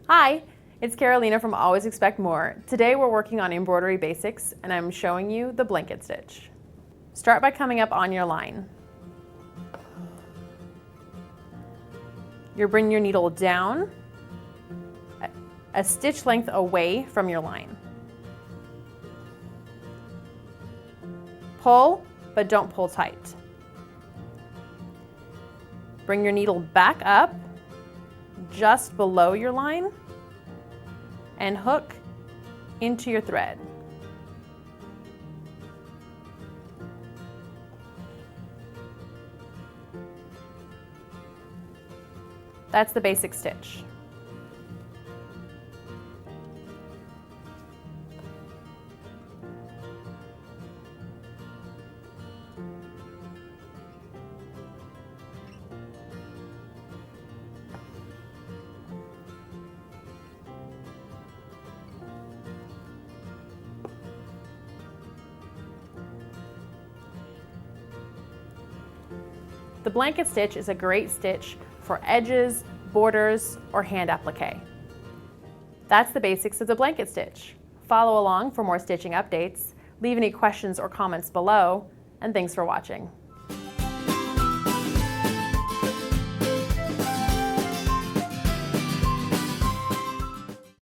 Hi, it's Carolina from Always Expect More. Today we're working on embroidery basics and I'm showing you the blanket stitch. Start by coming up on your line. You bring your needle down a stitch length away from your line. Pull, but don't pull tight. Bring your needle back up just below your line and hook into your thread. That's the basic stitch. The blanket stitch is a great stitch for edges, borders, or hand applique. That's the basics of the blanket stitch. Follow along for more stitching updates. Leave any questions or comments below, and thanks for watching.